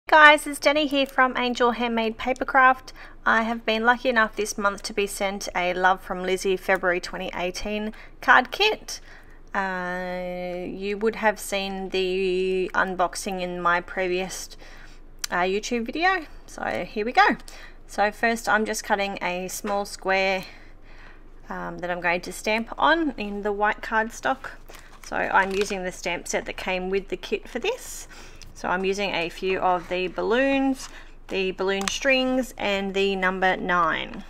Guys, it's Jenny here from Angel Handmade Papercraft. I have been lucky enough this month to be sent a Love From Lizi February 2018 card kit. You would have seen the unboxing in my previous YouTube video, so here we go. So first I'm just cutting a small square that I'm going to stamp on in the white cardstock. So I'm using the stamp set that came with the kit for this. So I'm using a few of the balloons, the balloon strings, and the number 9.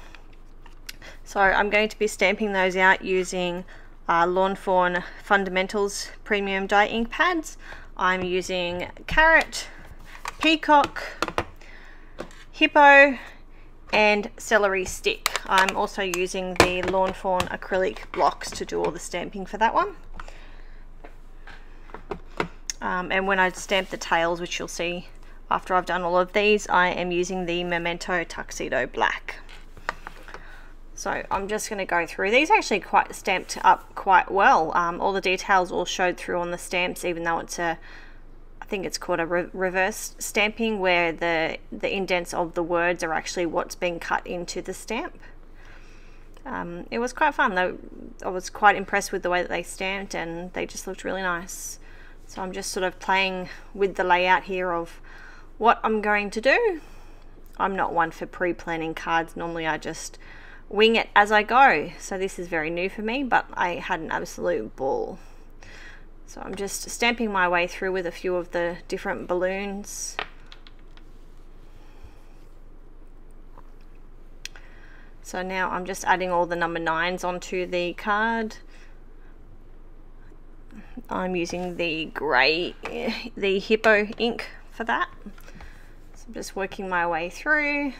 So I'm going to be stamping those out using Lawn Fawn Fundamentals Premium Die Ink Pads. I'm using Carrot, Peacock, Hippo, and Celery Stick. I'm also using the Lawn Fawn acrylic blocks to do all the stamping for that one. And when I stamp the tails, which you'll see after I've done all of these, I am using the Memento Tuxedo Black. So I'm just going to go through these. Actually quite stamped up quite well. All the details all showed through on the stamps, even though it's I think it's called a reverse stamping, where the indents of the words are actually what's being cut into the stamp. It was quite fun though. I was quite impressed with the way that they stamped, and they just looked really nice. So I'm just sort of playing with the layout here of what I'm going to do. I'm not one for pre-planning cards. Normally I just wing it as I go. So this is very new for me, but I had an absolute ball. So I'm just stamping my way through with a few of the different balloons. So now I'm just adding all the number 9s onto the card. I'm using the grey, the Hippo ink for that. So I'm just working my way through.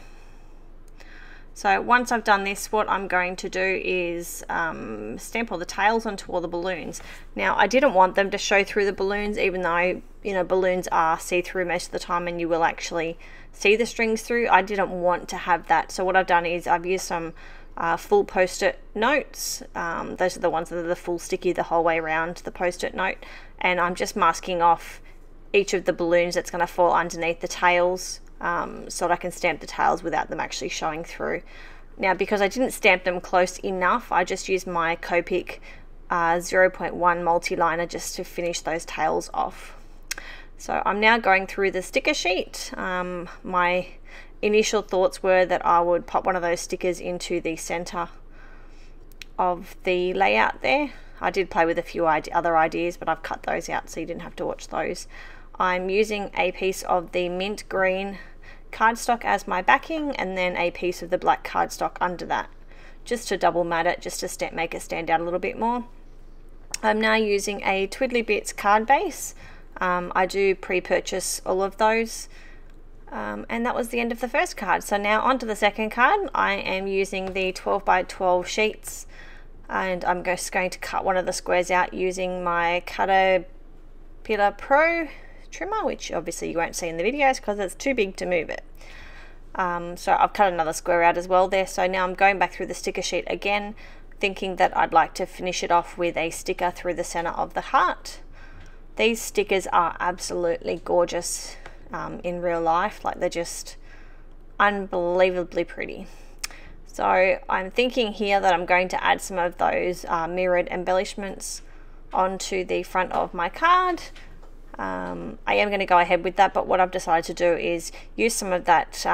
So once I've done this, what I'm going to do is stamp all the tails onto all the balloons. Now I didn't want them to show through the balloons, even though balloons are see-through most of the time and you will actually see the strings through. I didn't want to have that, so what I've done is I've used some full post-it notes. Those are the ones that are the full sticky the whole way around the post-it note, and I'm just masking off each of the balloons that's going to fall underneath the tails, so that I can stamp the tails without them actually showing through. Now because I didn't stamp them close enough, I just used my Copic 0.1 multi-liner just to finish those tails off. So I'm now going through the sticker sheet. My initial thoughts were that I would pop one of those stickers into the center of the layout there. I did play with a few other ideas, but I've cut those out so you didn't have to watch those. I'm using a piece of the mint green cardstock as my backing, and then a piece of the black cardstock under that, just to double mat it, just to make it stand out a little bit more. I'm now using a Twiddly Bits card base. I do pre-purchase all of those. And that was the end of the first card. So now onto the second card. I am using the 12 by 12 sheets, and I'm just going to cut one of the squares out using my Caterpillar Pro trimmer, which obviously you won't see in the videos because it's too big to move it. So I've cut another square out as well there. So now I'm going back through the sticker sheet again, thinking that I'd like to finish it off with a sticker through the center of the heart. These stickers are absolutely gorgeous. In real life, like they're just unbelievably pretty. So I'm thinking here that I'm going to add some of those mirrored embellishments onto the front of my card. I am going to go ahead with that, but what I've decided to do is use some of that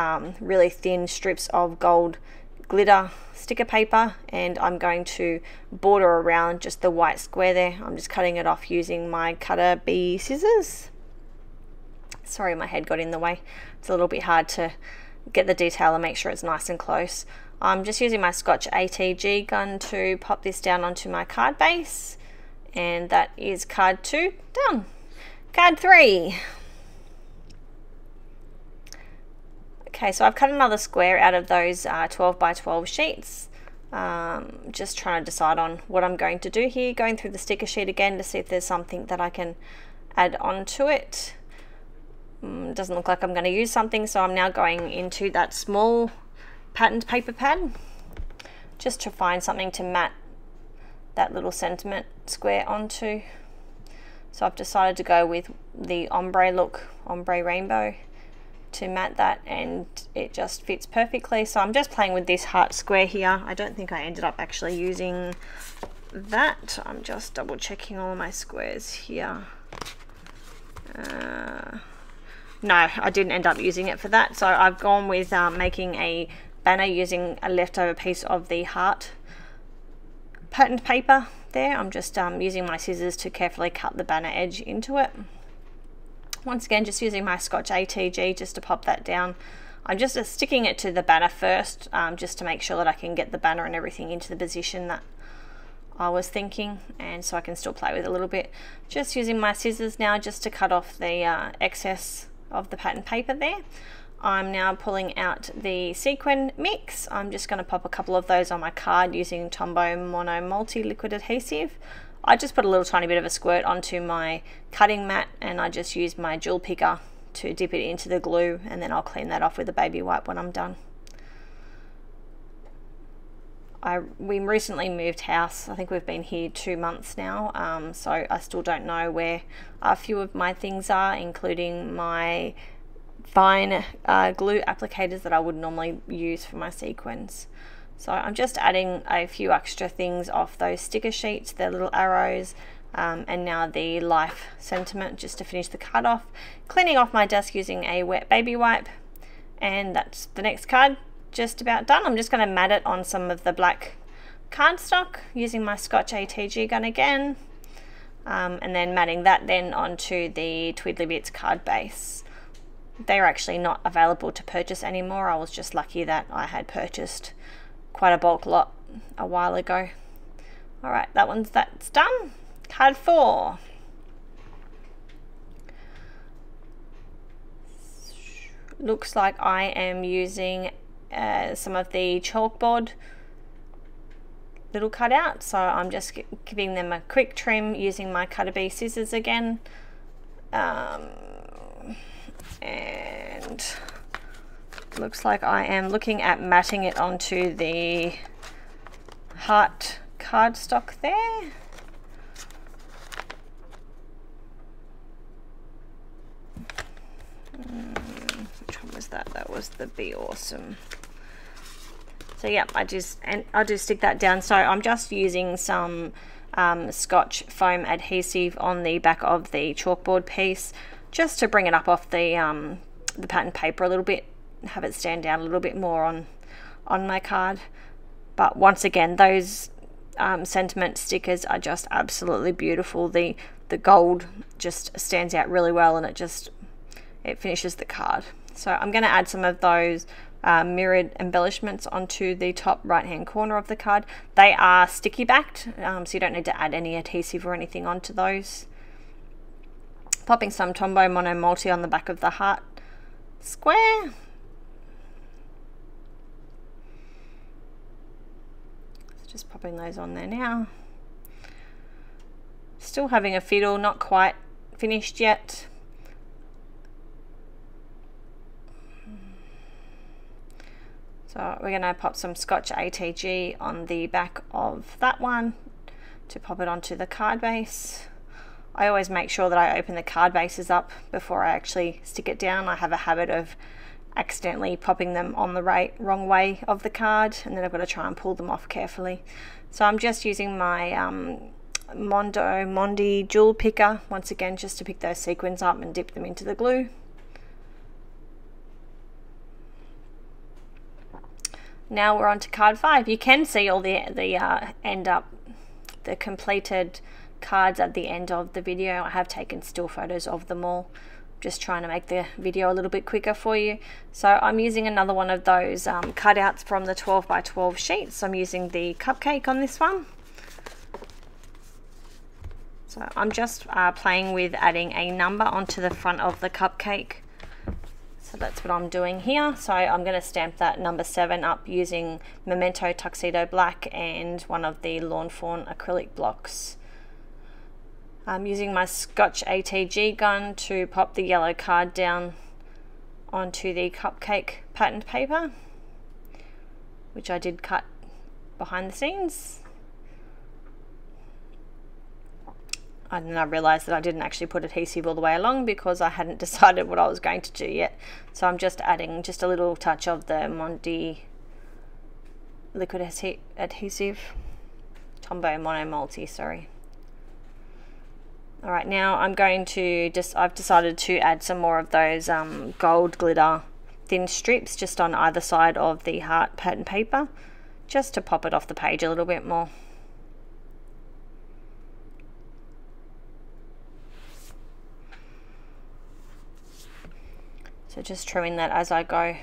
really thin strips of gold glitter sticker paper, and I'm going to border around just the white square there. I'm just cutting it off using my Cutter B scissors. Sorry, my head got in the way. It's a little bit hard to get the detail and make sure it's nice and close. I'm just using my Scotch ATG gun to pop this down onto my card base, and that is card 2 done. Card 3. Okay, so I've cut another square out of those 12 by 12 sheets. Just trying to decide on what I'm going to do here. Going through the sticker sheet again to see if there's something that I can add onto it. Doesn't look like I'm going to use something, so I'm now going into that small patterned paper pad just to find something to mat that little sentiment square onto. So I've decided to go with the ombre look, ombre rainbow, to mat that, and it just fits perfectly. So I'm just playing with this heart square here. I don't think I ended up actually using that. I'm just double checking all my squares here. No, I didn't end up using it for that. So I've gone with making a banner using a leftover piece of the heart patterned paper there. I'm just using my scissors to carefully cut the banner edge into it. Once again, just using my Scotch ATG just to pop that down. I'm just sticking it to the banner first, just to make sure that I can get the banner and everything into the position that I was thinking, and so I can still play with it a little bit. Just using my scissors now just to cut off the excess of the pattern paper there. I'm now pulling out the sequin mix. I'm just going to pop a couple of those on my card using Tombow Mono Multi Liquid Adhesive. I just put a little tiny bit of a squirt onto my cutting mat, and I just use my jewel picker to dip it into the glue, and then I'll clean that off with a baby wipe when I'm done. We recently moved house. I think we've been here 2 months now, so I still don't know where a few of my things are, including my fine glue applicators that I would normally use for my sequins. So I'm just adding a few extra things off those sticker sheets, the little arrows, and now the life sentiment, just to finish the card off. Cleaning off my desk using a wet baby wipe, and that's the next card just about done. I'm just going to mat it on some of the black cardstock using my Scotch ATG gun again, and then matting that then onto the Twiddly Bits card base. They're actually not available to purchase anymore. I was just lucky that I had purchased quite a bulk lot a while ago. Alright, that's done. Card 4. Looks like I am using some of the chalkboard little cutouts, so I'm just giving them a quick trim using my Cutter Bee scissors again, and looks like I am looking at matting it onto the heart cardstock there. Which one was that? That was the Be Awesome. So yeah, I just stick that down. So I'm just using some Scotch foam adhesive on the back of the chalkboard piece, just to bring it up off the pattern paper a little bit, have it stand down a little bit more on my card. But once again, those sentiment stickers are just absolutely beautiful. The gold just stands out really well, and it finishes the card. So I'm going to add some of those mirrored embellishments onto the top right hand corner of the card. They are sticky backed, so you don't need to add any adhesive or anything onto those. Popping some Tombow Mono Multi on the back of the heart square. Just popping those on there now. Still having a fiddle, not quite finished yet. So we're going to pop some Scotch ATG on the back of that one to pop it onto the card base. I always make sure that I open the card bases up before I actually stick it down. I have a habit of accidentally popping them on the wrong way of the card, and then I've got to try and pull them off carefully. So I'm just using my Mondi jewel picker once again, just to pick those sequins up and dip them into the glue. Now we're on to card 5. You can see all the completed cards at the end of the video. I have taken still photos of them all, just trying to make the video a little bit quicker for you. So I'm using another one of those cutouts from the 12 by 12 sheets. I'm using the cupcake on this one. So I'm just playing with adding a number onto the front of the cupcake. So that's what I'm doing here. So I'm going to stamp that number 7 up using Memento Tuxedo Black and one of the Lawn Fawn acrylic blocks. I'm using my Scotch ATG gun to pop the yellow card down onto the cupcake patterned paper, which I did cut behind the scenes. And then I realized that I didn't actually put adhesive all the way along because I hadn't decided what I was going to do yet. So I'm just adding just a little touch of the Monty liquid adhesive, Tombow Mono Multi, sorry. All right, now I'm going to I've decided to add some more of those gold glitter thin strips just on either side of the heart pattern paper, just to pop it off the page a little bit more. So just trimming that as I go.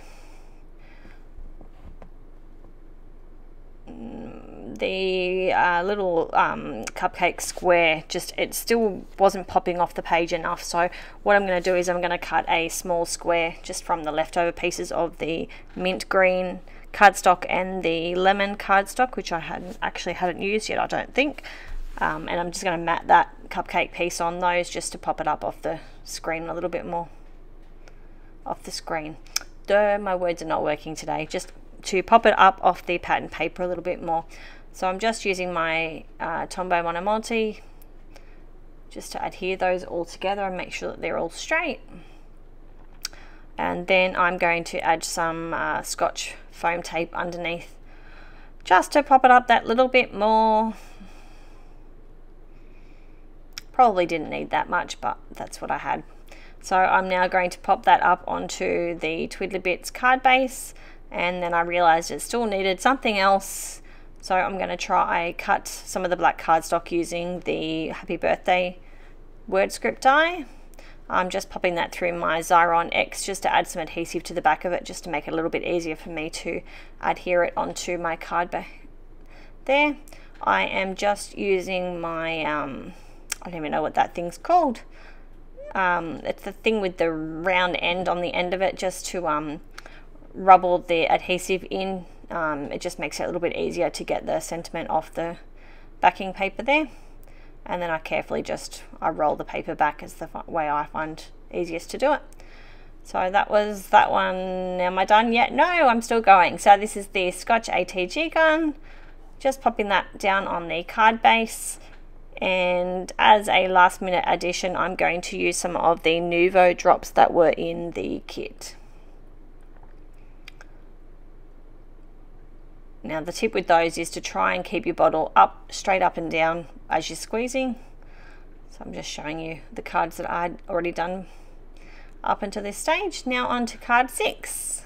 The little cupcake square, it still wasn't popping off the page enough, so what I'm going to do is I'm going to cut a small square just from the leftover pieces of the mint green cardstock and the lemon cardstock, which I hadn't used yet, I don't think, and I'm just going to mat that cupcake piece on those just to pop it up off the screen a little bit more. Off the screen. Duh, my words are not working today. Just to pop it up off the pattern paper a little bit more. So I'm just using my Tombow Mono Multi just to adhere those all together and make sure that they're all straight. And then I'm going to add some Scotch foam tape underneath just to pop it up that little bit more. Probably didn't need that much, but that's what I had. So I'm now going to pop that up onto the Twiddly Bits card base, and then I realized it still needed something else, so I'm going to try cut some of the black cardstock using the Happy Birthday word script die. I'm just popping that through my Xyron X just to add some adhesive to the back of it, just to make it a little bit easier for me to adhere it onto my card there. I am just using my I don't even know what that thing's called. It's the thing with the round end on the end of it, just to rub all the adhesive in. It just makes it a little bit easier to get the sentiment off the backing paper there. And then I carefully I roll the paper back, as the way I find easiest to do it. So that was that one. Am I done yet? No, I'm still going. So this is the Scotch ATG gun. Just popping that down on the card base. And as a last minute addition, I'm going to use some of the Nuvo drops that were in the kit. Now the tip with those is to try and keep your bottle straight up and down as you're squeezing. So I'm just showing you the cards that I'd already done up until this stage. Now on to card 6.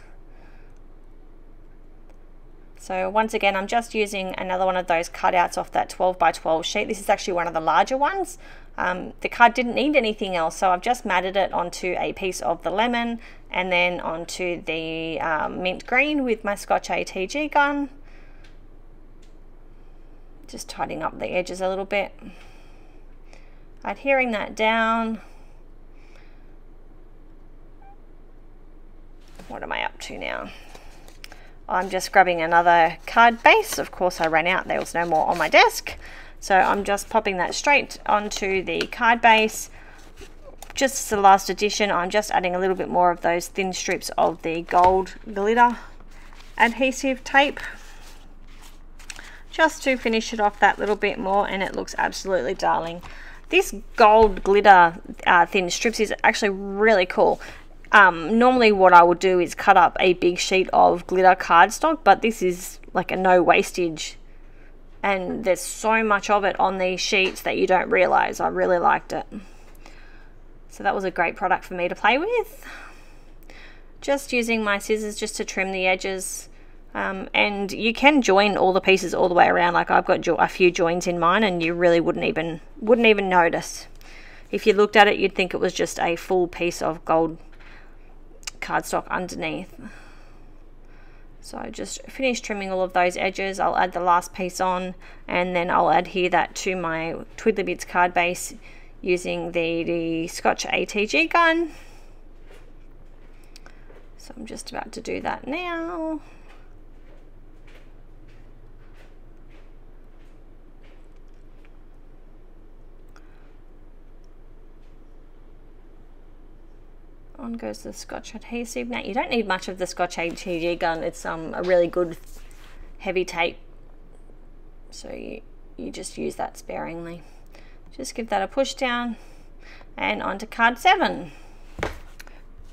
So once again, I'm just using another one of those cutouts off that 12 by 12 sheet. This is actually one of the larger ones. The card didn't need anything else, so I've just matted it onto a piece of the lemon and then onto the mint green with my Scotch ATG gun. Just tidying up the edges a little bit. Adhering that down. What am I up to now? I'm just grabbing another card base. Of course I ran out, there was no more on my desk. So I'm just popping that straight onto the card base. Just as the last addition, I'm just adding a little bit more of those thin strips of the gold glitter adhesive tape, just to finish it off that little bit more, and it looks absolutely darling. This gold glitter thin strips is actually really cool. Normally what I would do is cut up a big sheet of glitter cardstock, but this is like a no wastage, and there's so much of it on these sheets that you don't realize. I really liked it. So that was a great product for me to play with. Just using my scissors just to trim the edges, and you can join all the pieces all the way around. Like I've got a few joins in mine, and you really wouldn't even notice. If you looked at it, you'd think it was just a full piece of gold cardstock underneath. So just finish trimming all of those edges. I'll add the last piece on, and then I'll adhere that to my Twiddly Bits card base using the Scotch ATG gun. So I'm just about to do that now. On goes the Scotch adhesive. Now you don't need much of the Scotch ATG gun. It's a really good heavy tape, so you just use that sparingly. Just give that a push down and onto card 7.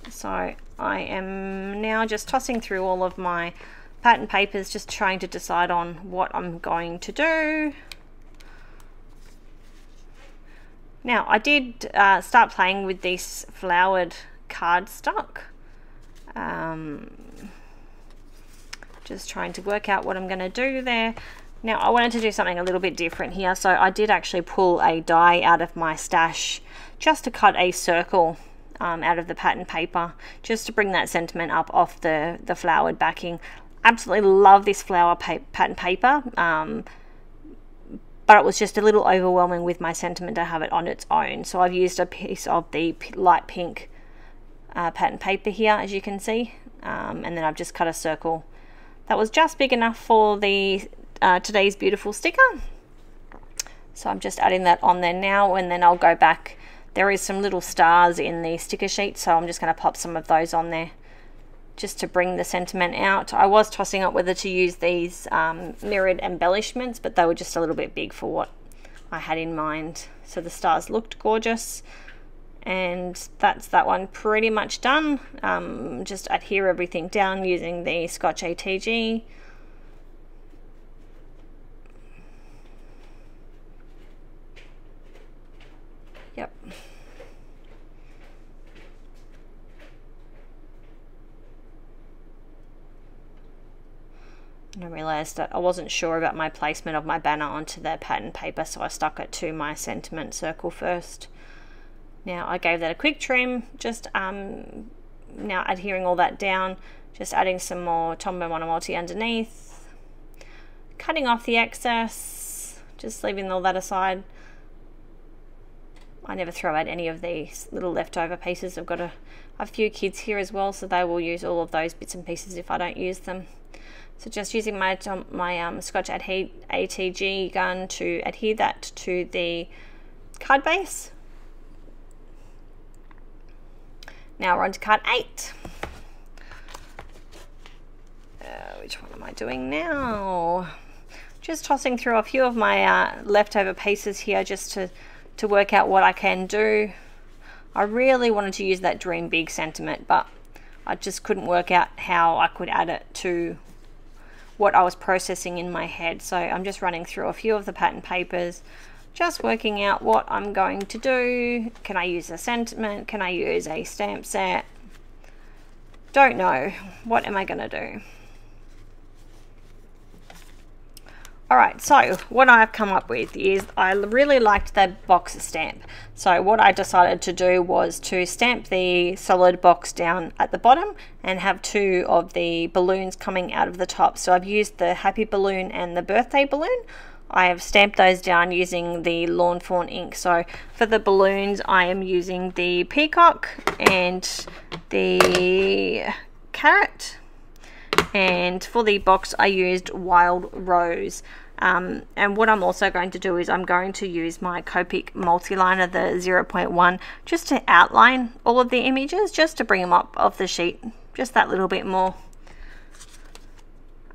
So I am now just tossing through all of my pattern papers, just trying to decide on what I'm going to do. Now I did start playing with this flowered cardstock. Just trying to work out what I'm going to do there. Now I wanted to do something a little bit different here, so I did actually pull a die out of my stash just to cut a circle out of the pattern paper, just to bring that sentiment up off the flowered backing. Absolutely love this flower pattern paper, but it was just a little overwhelming with my sentiment to have it on its own. So I've used a piece of the light pink pattern paper here, as you can see, and then I've just cut a circle that was just big enough for the Today's Beautiful sticker. So I'm just adding that on there now, and then I'll go back. There is some little stars in the sticker sheet, so I'm just going to pop some of those on there just to bring the sentiment out. I was tossing up whether to use these mirrored embellishments, but they were just a little bit big for what I had in mind. So the stars looked gorgeous, and that's that one pretty much done. Just adhere everything down using the Scotch ATG. Yep. And I realised that I wasn't sure about my placement of my banner onto the pattern paper, so I stuck it to my sentiment circle first. Now I gave that a quick trim, just now adhering all that down, just adding some more Tombow Monomulti underneath, cutting off the excess, just leaving all that aside. I never throw out any of these little leftover pieces. I've got a few kids here as well, so they will use all of those bits and pieces if I don't use them. So just using my Scotch ATG gun to adhere that to the card base. Now we're on to card 8. Which one am I doing now? Just tossing through a few of my leftover pieces here just to work out what I can do. I really wanted to use that Dream Big sentiment, but I just couldn't work out how I could add it to what I was processing in my head. So I'm just running through a few of the pattern papers, just working out what I'm going to do. Can I use a sentiment? Can I use a stamp set? Don't know. What am I going to do? Alright, so what I've come up with is I really liked that box stamp. So what I decided to do was to stamp the solid box down at the bottom and have 2 of the balloons coming out of the top. So I've used the happy balloon and the birthday balloon. I have stamped those down using the Lawn Fawn ink. So for the balloons I am using the peacock and the carrot. And for the box I used Wild Rose. And what I'm also going to do is I'm going to use my Copic multi-liner, the 0.1, just to outline all of the images, just to bring them up off the sheet just that little bit more.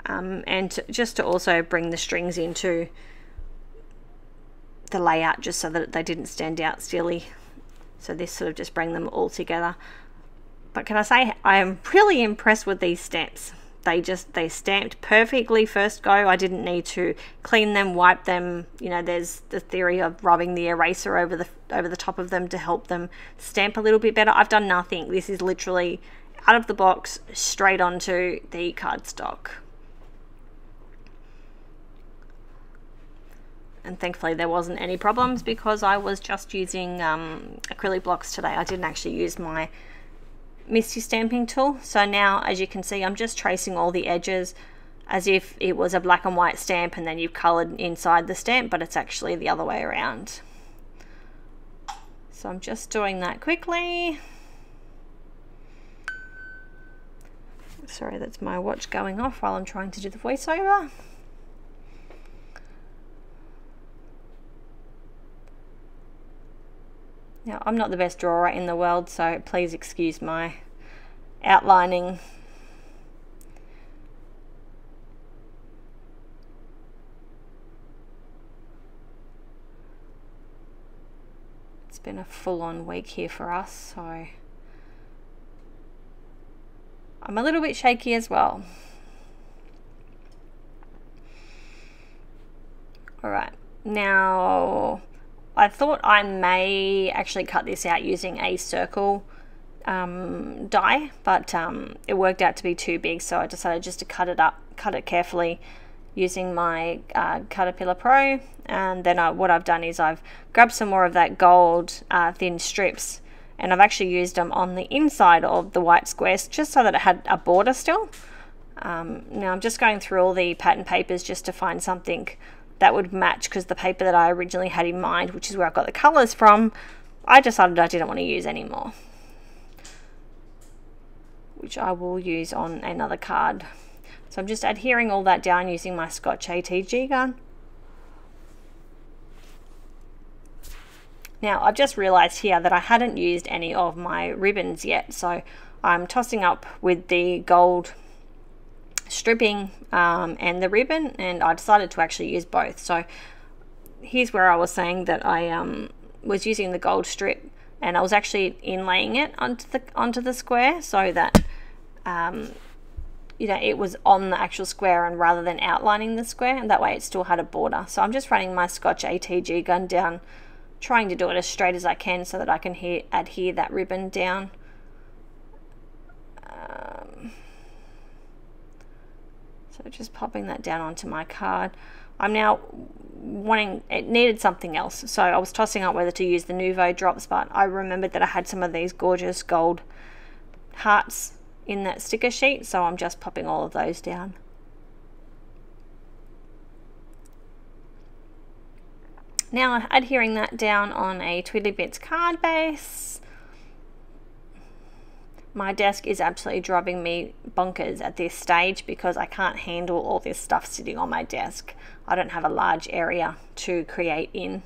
And just to also bring the strings into the layout, just so that they didn't stand out silly. So this sort of just bring them all together. But can I say, I am really impressed with these stamps. They stamped perfectly first go. I didn't need to clean them, wipe them. You know, there's the theory of rubbing the eraser over the top of them to help them stamp a little bit better. I've done nothing. This is literally out of the box, straight onto the cardstock. And thankfully there wasn't any problems because I was just using acrylic blocks today. I didn't actually use my Misty stamping tool. So now, as you can see, I'm just tracing all the edges as if it was a black and white stamp and then you've colored inside the stamp, but it's actually the other way around. So I'm just doing that quickly. Sorry, that's my watch going off while I'm trying to do the voiceover. Now, I'm not the best drawer in the world, so please excuse my outlining. been a full-on week here for us, so I'm a little bit shaky as well. Alright, now I thought I may actually cut this out using a circle die, but it worked out to be too big, so I decided just to cut it carefully using my Caterpillar Pro. And then what I've done is I've grabbed some more of that gold thin strips, and I've actually used them on the inside of the white squares just so that it had a border still. Now I'm just going through all the pattern papers just to find something that would match, because the paper that I originally had in mind, which is where I got the colours from, I decided I didn't want to use anymore, which I will use on another card. So I'm just adhering all that down using my Scotch ATG gun. Now I've just realised here that I hadn't used any of my ribbons yet, so I'm tossing up with the gold stripping and the ribbon, and I decided to actually use both. So here's where I was saying that I was using the gold strip, and I was actually inlaying it onto the square so that you know, it was on the actual square and rather than outlining the square, and that way it still had a border. So I'm just running my Scotch ATG gun down, trying to do it as straight as I can so that I can adhere that ribbon down. So just popping that down onto my card. I'm now wanting, it needed something else, so I was tossing up whether to use the Nouveau drops, but I remembered that I had some of these gorgeous gold hearts in that sticker sheet, so I'm just popping all of those down. Now adhering that down on a Twiddly Bits card base. My desk is absolutely driving me bonkers at this stage because I can't handle all this stuff sitting on my desk. I don't have a large area to create in.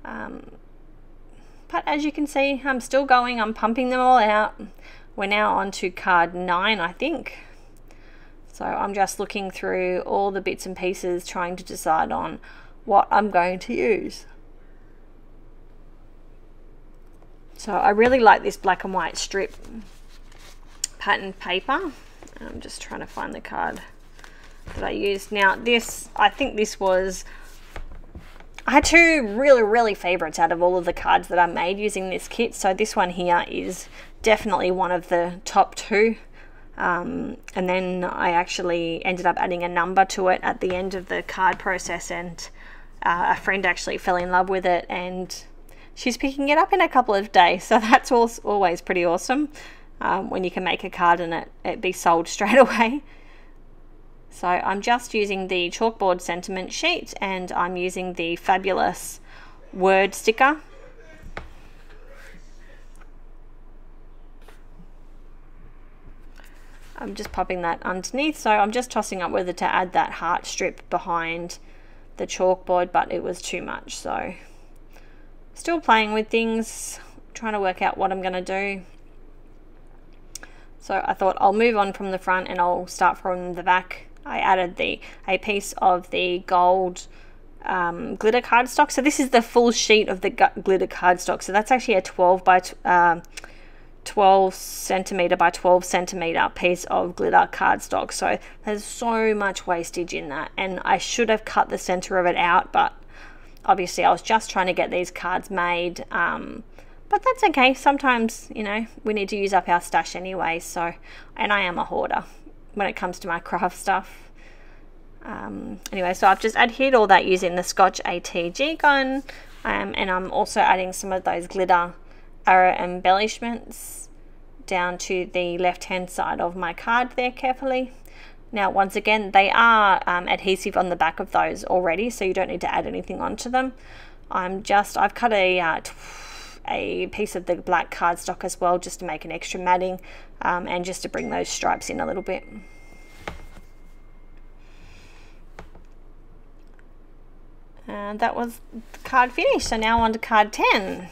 But as you can see, I'm still going. I'm pumping them all out. We're now on to card 9, I think. So I'm just looking through all the bits and pieces, trying to decide on what I'm going to use. So I really like this black and white strip pattern paper. I'm just trying to find the card that I used. Now this, I think this was, I had two really favorites out of all of the cards that I made using this kit. So this one here is definitely one of the top two. And then I actually ended up adding a number to it at the end of the card process, and a friend actually fell in love with it, and she's picking it up in a couple of days. So that's always pretty awesome when you can make a card and it be sold straight away. So I'm just using the chalkboard sentiment sheet, and I'm using the fabulous word sticker. I'm just popping that underneath, so I'm just tossing up whether to add that heart strip behind the chalkboard, but it was too much, so still playing with things, trying to work out what I'm going to do. So I thought I'll move on from the front and I'll start from the back. I added a piece of the gold glitter cardstock. So this is the full sheet of the glitter cardstock, so that's actually a 12 centimeter by 12 centimeter piece of glitter cardstock. So there's so much wastage in that, and I should have cut the center of it out, but obviously I was just trying to get these cards made. But that's okay. Sometimes, you know, we need to use up our stash anyway. So, and I am a hoarder when it comes to my craft stuff. Anyway, so I've just adhered all that using the Scotch ATG gun, and I'm also adding some of those glitter arrow embellishments down to the left hand side of my card there carefully. Now once again, they are adhesive on the back of those already, so you don't need to add anything onto them. I've cut a piece of the black cardstock as well, just to make an extra matting, and just to bring those stripes in a little bit. And that was the card finished. So now on to card 10.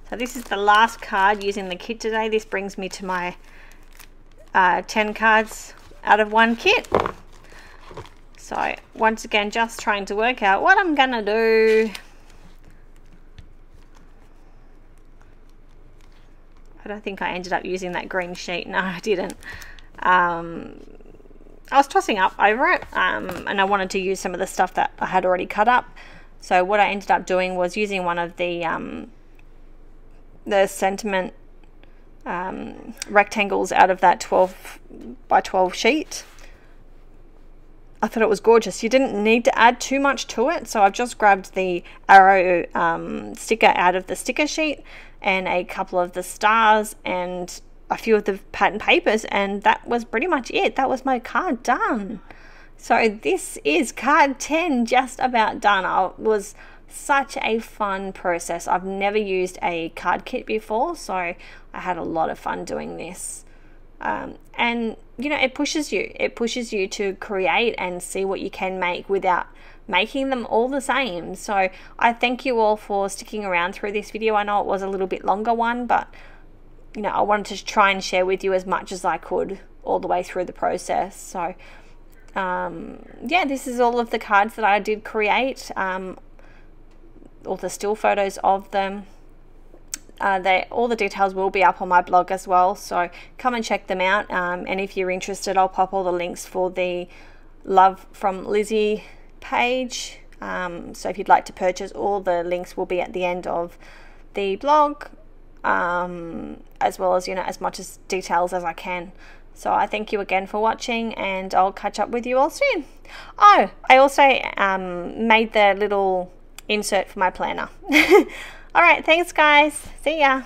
So this is the last card using the kit today. This brings me to my 10 cards out of one kit. So once again, just trying to work out what I'm gonna do. I don't think I ended up using that green sheet. No, I didn't. I was tossing up over it, and I wanted to use some of the stuff that I had already cut up. So what I ended up doing was using one of the sentiment rectangles out of that 12 by 12 sheet. I thought it was gorgeous. You didn't need to add too much to it, so I've just grabbed the arrow sticker out of the sticker sheet and a couple of the stars and a few of the pattern papers, and that was pretty much it. That was my card done. So this is card 10 just about done. It was such a fun process. I've never used a card kit before, so I had a lot of fun doing this. And you know, it pushes you to create and see what you can make without making them all the same. So I thank you all for sticking around through this video. I know it was a little bit longer one, but you know, I wanted to try and share with you as much as I could all the way through the process. So yeah, this is all of the cards that I did create, all the still photos of them. All the details will be up on my blog as well, so come and check them out. And if you're interested, I'll pop all the links for the Love From Lizi page. So if you'd like to purchase, all the links will be at the end of the blog, as well as, you know, as much as details as I can. So I thank you again for watching, and I'll catch up with you all soon. Oh, I also made the little insert for my planner. All right, thanks guys. See ya.